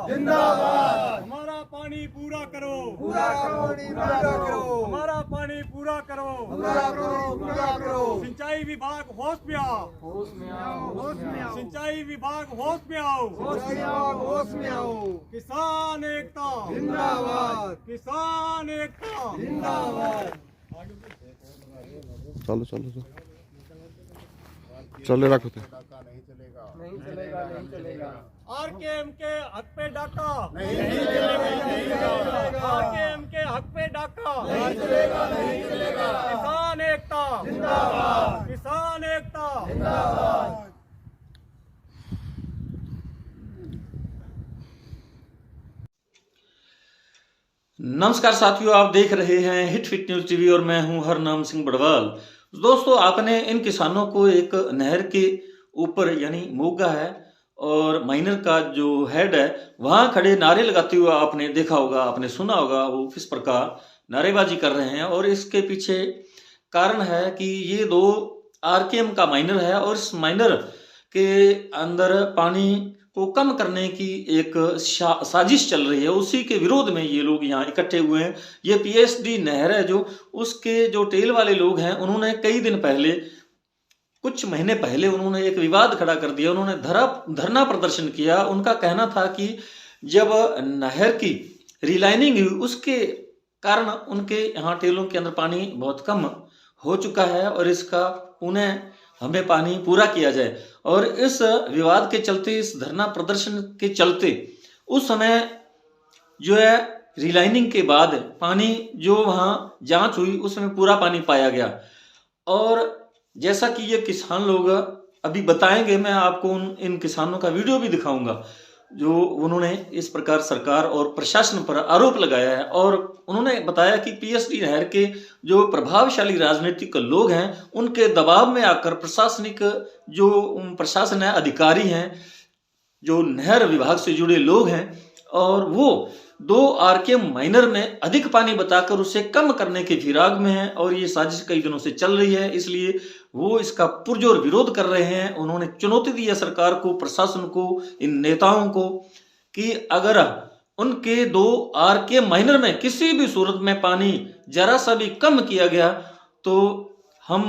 जिंदाबाद। हमारा पानी पूरा करो, पूरा करो, पूरा करो, हमारा पानी पूरा करो, पूरा करो, पूरा करो। सिंचाई विभाग होश में आओ, होश में आओ, होश में आओ, सिंचाई विभाग होश में आओ, होश में आओ, होश में आओ। किसान एकता जिंदाबाद, किसान एकता जिंदाबाद। चलो चलो चलो चले रखो थे नहीं चलेगा, नहीं चलेगा। आरकेएम के हक पे डाका, नहीं चलेगा, आरकेएम के हक पे डाका, नहीं चलेगा, नहीं चलेगा। किसान एकता जिंदाबाद, किसान एकता। जिंदाबाद। नमस्कार साथियों, आप देख रहे हैं हिट फिट न्यूज टीवी और मैं हूं हरनाम सिंह बड़वाल। दोस्तों, आपने इन किसानों को एक नहर के ऊपर यानी मोगा है और माइनर का जो हेड है वहां खड़े नारे लगाते हुए आपने देखा होगा, आपने सुना होगा वो किस प्रकार नारेबाजी कर रहे हैं। और इसके पीछे कारण है कि ये दो आरकेएम का माइनर है और इस माइनर के अंदर पानी को कम करने की एक साजिश चल रही है। उसी के विरोध में ये लोग यहाँ इकट्ठे हुए हैं। ये पीएसडी नहर है जो उसके जो टेल वाले लोग हैं, उन्होंने कई दिन पहले, कुछ महीने पहले उन्होंने एक विवाद खड़ा कर दिया। उन्होंने धरना प्रदर्शन किया। उनका कहना था कि जब नहर की रिलाइनिंग हुई उसके कारण उनके यहाँ टेलों के अंदर पानी बहुत कम हो चुका है और इसका पुनः हमें पानी पूरा किया जाए। और इस विवाद के चलते, इस धरना प्रदर्शन के चलते उस समय जो है रिलाइनिंग के बाद पानी जो वहाँ जांच हुई उसमें पूरा पानी पाया गया। और जैसा कि ये किसान लोग अभी बताएंगे, मैं आपको इन किसानों का वीडियो भी दिखाऊंगा जो उन्होंने इस प्रकार सरकार और प्रशासन पर आरोप लगाया है। और उन्होंने बताया कि पीएसडी नहर के जो प्रभावशाली राजनीतिक लोग हैं उनके दबाव में आकर प्रशासनिक जो प्रशासन है, अधिकारी हैं, जो नहर विभाग से जुड़े लोग हैं, और वो दो आरकेएम माइनर में अधिक पानी बताकर उसे कम करने के फिराक में है। और ये साजिश कई दिनों से चल रही है, इसलिए वो इसका पुरजोर विरोध कर रहे हैं। उन्होंने चुनौती दी है सरकार को, प्रशासन को, इन नेताओं को कि अगर उनके दो आरकेएम माइनर में किसी भी सूरत में पानी जरा सा भी कम किया गया तो हम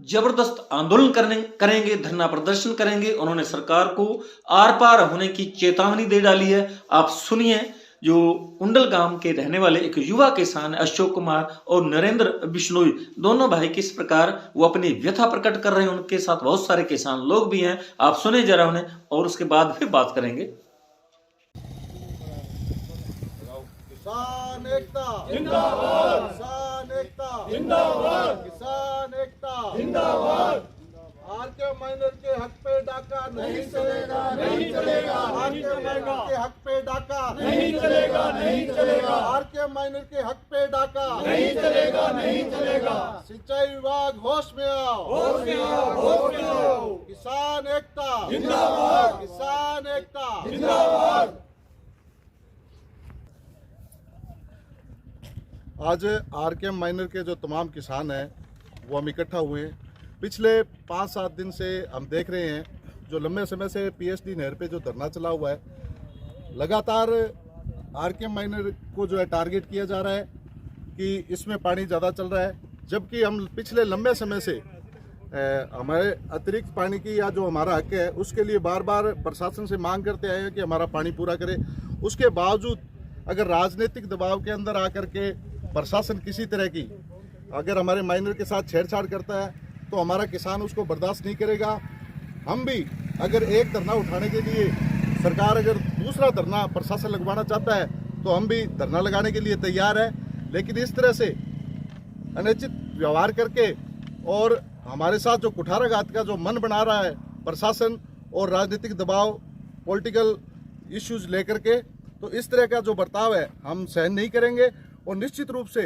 जबरदस्त आंदोलन करेंगे, धरना प्रदर्शन करेंगे। उन्होंने सरकार को आर पार होने की चेतावनी दे डाली है। आप सुनिए, जो कुंडल गांव के रहने वाले एक युवा किसान अशोक कुमार और नरेंद्र बिश्नोई, दोनों भाई किस प्रकार वो अपनी व्यथा प्रकट कर रहे हैं। उनके साथ बहुत सारे किसान लोग भी हैं। आप सुने जरा उन्हें और उसके बाद फिर बात करेंगे। किसान एकता जिंदाबाद, किसान एकता जिंदाबाद, किसान एकता जिंदाबाद। आरकेएम माइनर के हक पे डाका नहीं चलेगा, नहीं चलेगा। आरकेएम माइनर के हक पे डाका नहीं चलेगा, नहीं चलेगा। आरकेएम माइनर के हक पे डाका नहीं चलेगा, नहीं चलेगा। सिंचाई विभाग होश में आओ, होश में आओ, होश में आओ। किसान एकता जिंदाबाद, किसान एकता जिंदाबाद। आज आरकेएम माइनर के जो तमाम किसान हैं वो हम इकट्ठा हुए हैं। पिछले 5-7 दिन से हम देख रहे हैं जो लंबे समय से पीएसडी नहर पे जो धरना चला हुआ है, लगातार आरकेएम माइनर को जो है टारगेट किया जा रहा है कि इसमें पानी ज़्यादा चल रहा है, जबकि हम पिछले लंबे समय से हमारे अतिरिक्त पानी की या जो हमारा हक है उसके लिए बार बार प्रशासन से मांग करते आए हैं कि हमारा पानी पूरा करे। उसके बावजूद अगर राजनीतिक दबाव के अंदर आकर के प्रशासन किसी तरह की अगर हमारे माइनर के साथ छेड़छाड़ करता है तो हमारा किसान उसको बर्दाश्त नहीं करेगा। हम भी अगर एक धरना उठाने के लिए सरकार अगर दूसरा धरना प्रशासन लगवाना चाहता है तो हम भी धरना लगाने के लिए तैयार है। लेकिन इस तरह से अनुचित व्यवहार करके और हमारे साथ जो कुठाराघात का जो मन बना रहा है प्रशासन और राजनीतिक दबाव, पॉलिटिकल इश्यूज लेकर के, तो इस तरह का जो बर्ताव है हम सहन नहीं करेंगे। और निश्चित रूप से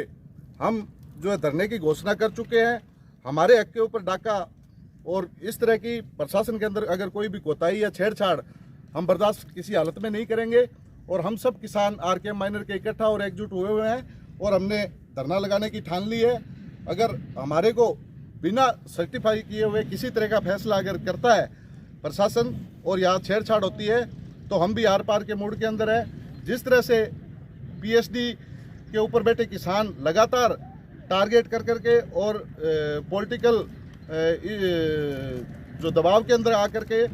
हम जो है धरने की घोषणा कर चुके हैं। हमारे हक के ऊपर डाका और इस तरह की प्रशासन के अंदर अगर कोई भी कोताही या छेड़छाड़ हम बर्दाश्त किसी हालत में नहीं करेंगे। और हम सब किसान आरकेएम माइनर के इकट्ठा और एकजुट हुए हुए हैं और हमने धरना लगाने की ठान ली है। अगर हमारे को बिना सर्टिफाई किए हुए किसी तरह का फैसला अगर करता है प्रशासन और यहाँ छेड़छाड़ होती है तो हम भी आर पार के मूड के अंदर है। जिस तरह से पीएचडी के ऊपर बैठे किसान लगातार टारगेट कर करके और पॉलिटिकल जो दबाव के अंदर आकर के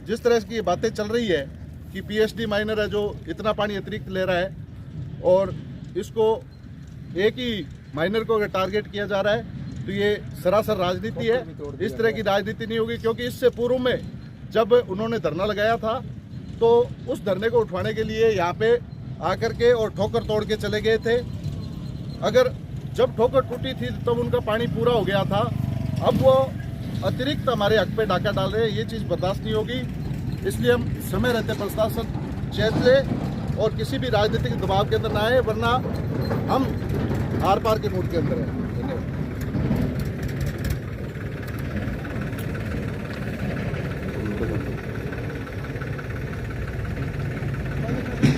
जिस तरह की बातें चल रही है कि पीएचडी माइनर है जो इतना पानी अतिरिक्त ले रहा है और इसको एक ही माइनर को अगर टारगेट किया जा रहा है तो ये सरासर राजनीति है। इस तरह की राजनीति नहीं होगी, क्योंकि इससे पूर्व में जब उन्होंने धरना लगाया था तो उस धरने को उठवाने के लिए यहाँ पे आकर के और ठोकर तोड़ के चले गए थे। अगर जब ठोकर टूटी थी तब उनका पानी पूरा हो गया था, अब वो अतिरिक्त हमारे हक पे डाका डाल रहे हैं, ये चीज़ बर्दाश्त नहीं होगी। इसलिए हम समय रहते प्रशासन चेते और किसी भी राजनीतिक दबाव के अंदर ना आए, वरना हम आर पार के मूड के अंदर हैं।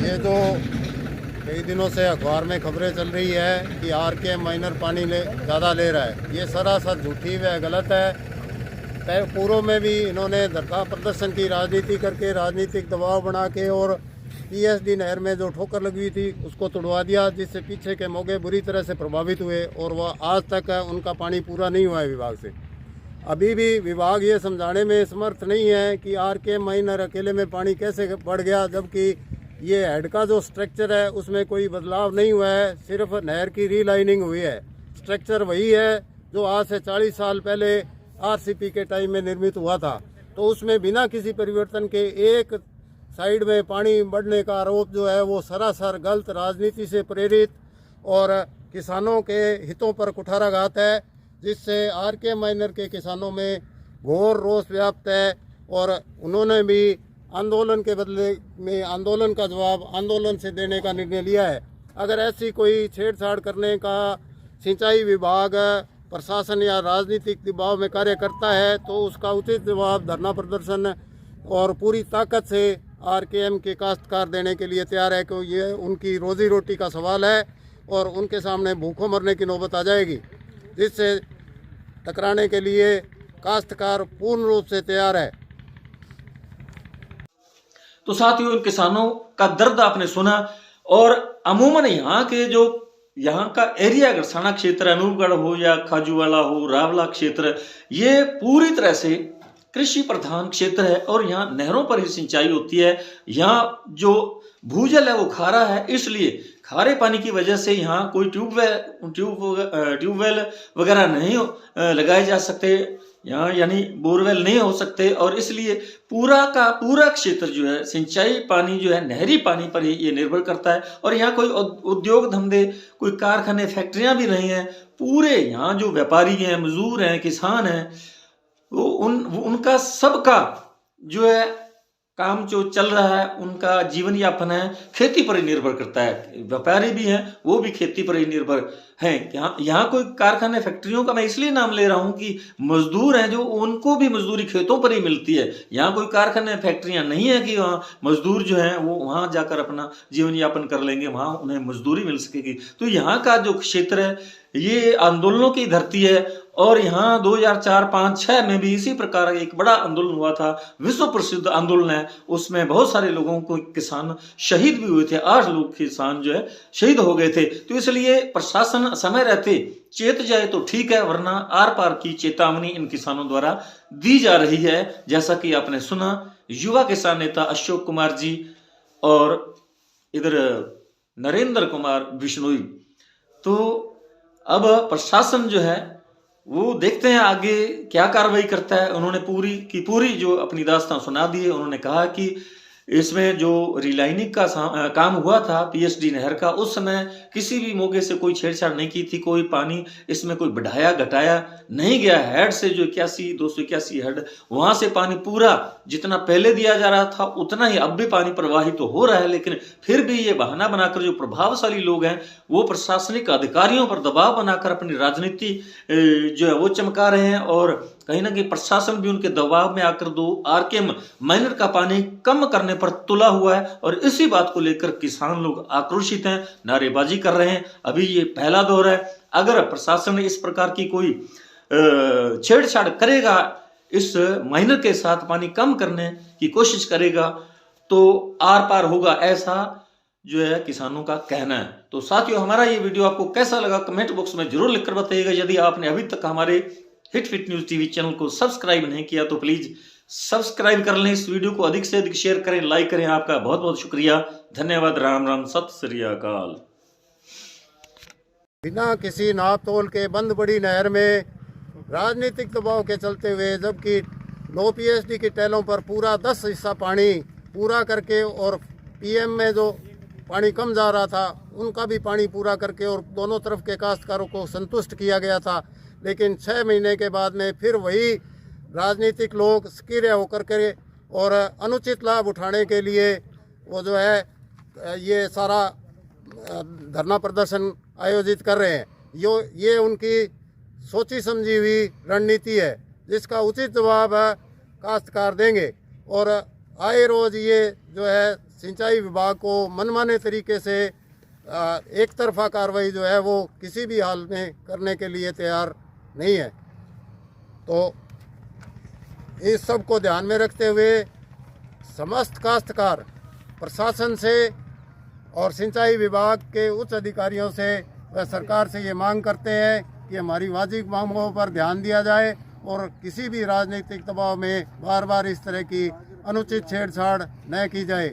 ये जो कई दिनों से अखबार में खबरें चल रही है कि आरकेएम माइनर पानी ज़्यादा ले रहा है, ये सरासर झूठी व गलत है। पूर्व में भी इन्होंने धरना प्रदर्शन की राजनीति करके, राजनीतिक दबाव बना के और पीएचडी नहर में जो ठोकर लगी हुई थी उसको तुड़वा दिया, जिससे पीछे के मोगे बुरी तरह से प्रभावित हुए और वह आज तक उनका पानी पूरा नहीं हुआ है विभाग से। अभी भी विभाग ये समझाने में समर्थ नहीं है कि आरकेएम माइनर अकेले में पानी कैसे बढ़ गया, जबकि ये हेड का जो स्ट्रक्चर है उसमें कोई बदलाव नहीं हुआ है, सिर्फ नहर की रीलाइनिंग हुई है। स्ट्रक्चर वही है जो आज से 40 साल पहले आरसीपी के टाइम में निर्मित हुआ था। तो उसमें बिना किसी परिवर्तन के एक साइड में पानी बढ़ने का आरोप जो है वो सरासर गलत राजनीति से प्रेरित और किसानों के हितों पर कुठाराघात है, जिससे आरकेएम माइनर के किसानों में घोर रोष व्याप्त है और उन्होंने भी आंदोलन के बदले में आंदोलन का जवाब आंदोलन से देने का निर्णय लिया है। अगर ऐसी कोई छेड़छाड़ करने का सिंचाई विभाग, प्रशासन या राजनीतिक दबाव में कार्य करता है तो उसका उचित जवाब धरना प्रदर्शन और पूरी ताकत से आरकेएम के काश्तकार देने के लिए तैयार है, क्योंकि ये उनकी रोजी रोटी का सवाल है और उनके सामने भूखों मरने की नौबत आ जाएगी, जिससे टकराने के लिए काश्तकार पूर्ण रूप से तैयार है। तो साथियों, इन किसानों का दर्द आपने सुना और अमूमन यहाँ का एरिया अगर सना क्षेत्र अनूपगढ़ हो या खाजूवाला हो, रावला क्षेत्र, ये पूरी तरह से कृषि प्रधान क्षेत्र है और यहाँ नहरों पर ही सिंचाई होती है। यहाँ जो भूजल है वो खारा है, इसलिए खारे पानी की वजह से यहाँ कोई ट्यूबवेल वगैरह नहीं लगाए जा सकते यहाँ, यानी बोरवेल नहीं हो सकते, और इसलिए पूरा का पूरा क्षेत्र जो है सिंचाई पानी जो है नहरी पानी पर ही ये निर्भर करता है। और यहाँ कोई उद्योग धंधे, कोई कारखाने, फैक्ट्रियां भी नहीं है। पूरे यहाँ जो व्यापारी हैं, मजदूर हैं, किसान हैं, वो उनका सबका जो है काम जो चल रहा है, उनका जीवन यापन है खेती पर ही निर्भर करता है। व्यापारी भी हैं, वो भी खेती पर ही निर्भर हैं। यहाँ कोई कारखाने, फैक्ट्रियों का मैं इसलिए नाम ले रहा हूँ कि मजदूर हैं जो उनको भी मजदूरी खेतों पर ही मिलती है। यहाँ कोई कारखाने, फैक्ट्रियाँ नहीं है कि वहाँ मजदूर जो हैं वो वहाँ जाकर अपना जीवन यापन कर लेंगे, वहाँ उन्हें मजदूरी मिल सकेगी। तो यहाँ का जो क्षेत्र है ये आंदोलनों की धरती है और यहाँ 2004, 5, 6 में भी इसी प्रकार एक बड़ा आंदोलन हुआ था, विश्व प्रसिद्ध आंदोलन है। उसमें बहुत सारे लोगों को किसान शहीद भी हुए थे, 8 लोग किसान जो है शहीद हो गए थे। तो इसलिए प्रशासन समय रहते चेत जाए तो ठीक है, वरना आर पार की चेतावनी इन किसानों द्वारा दी जा रही है। जैसा कि आपने सुना, युवा किसान नेता अशोक कुमार जी और इधर नरेंद्र कुमार बिश्नोई। तो अब प्रशासन जो है वो देखते हैं आगे क्या कार्रवाई करता है। उन्होंने पूरी की पूरी जो अपनी दास्तां सुना दी है। उन्होंने कहा कि इसमें जो रिलाइनिंग का काम हुआ था पीएचडी नहर का, उस समय किसी भी मौके से कोई छेड़छाड़ नहीं की थी, कोई पानी इसमें कोई बढ़ाया घटाया नहीं गया। हेड से जो 281 हेड, वहां से पानी पूरा जितना पहले दिया जा रहा था उतना ही अब भी पानी प्रवाहित तो हो रहा है। लेकिन फिर भी ये बहाना बनाकर जो प्रभावशाली लोग हैं वो प्रशासनिक अधिकारियों पर दबाव बनाकर अपनी राजनीति जो है वो चमका रहे हैं और कहीं ना कहीं प्रशासन भी उनके दबाव में आकर आरकेएम माइनर का पानी कम करने पर तुला हुआ है। और इसी बात को लेकर किसान लोग आक्रोशित हैं, नारेबाजी कर रहे हैं। अभी ये पहला दौर है। अगर प्रशासन इस प्रकार की कोई छेड़छाड़ करेगा, इस माइनर के साथ पानी कम करने की कोशिश करेगा, तो आर पार होगा, ऐसा जो है किसानों का कहना है। तो साथियों, हमारा ये वीडियो आपको कैसा लगा कमेंट बॉक्स में जरूर लिखकर बताइएगा। यदि आपने अभी तक हमारे hit fit news TV channel को सब्सक्राइब नहीं किया तो प्लीज सब्सक्राइब कर लें। इस वीडियो को अधिक से अधिक शेयर करें, लाइक करें। आपका बहुत बहुत शुक्रिया, धन्यवाद, राम राम, सत श्री अकाल। बिना किसी नाप तोल के बंद बड़ी नहर में राजनीतिक दबाव के चलते हुए, जबकि नो पीएचडी की टैलों पर पूरा 10 हिस्सा पानी पूरा करके और पीएम में जो पानी कम जा रहा था उनका भी पानी पूरा करके और दोनों तरफ के काश्तकारों को संतुष्ट किया गया था। लेकिन 6 महीने के बाद में फिर वही राजनीतिक लोग सक्रिय होकर के और अनुचित लाभ उठाने के लिए वो जो है ये सारा धरना प्रदर्शन आयोजित कर रहे हैं। ये उनकी सोची समझी हुई रणनीति है, जिसका उचित जवाब काश्तकार देंगे। और आए रोज ये जो है सिंचाई विभाग को मनमाने तरीके से एक तरफा कार्रवाई जो है वो किसी भी हाल में करने के लिए तैयार नहीं है। तो इस सब को ध्यान में रखते हुए समस्त काश्तकार प्रशासन से और सिंचाई विभाग के उच्च अधिकारियों से व सरकार से ये मांग करते हैं कि हमारी वाजिब मांगों पर ध्यान दिया जाए और किसी भी राजनीतिक दबाव में बार बार इस तरह की अनुचित छेड़छाड़ न की जाए।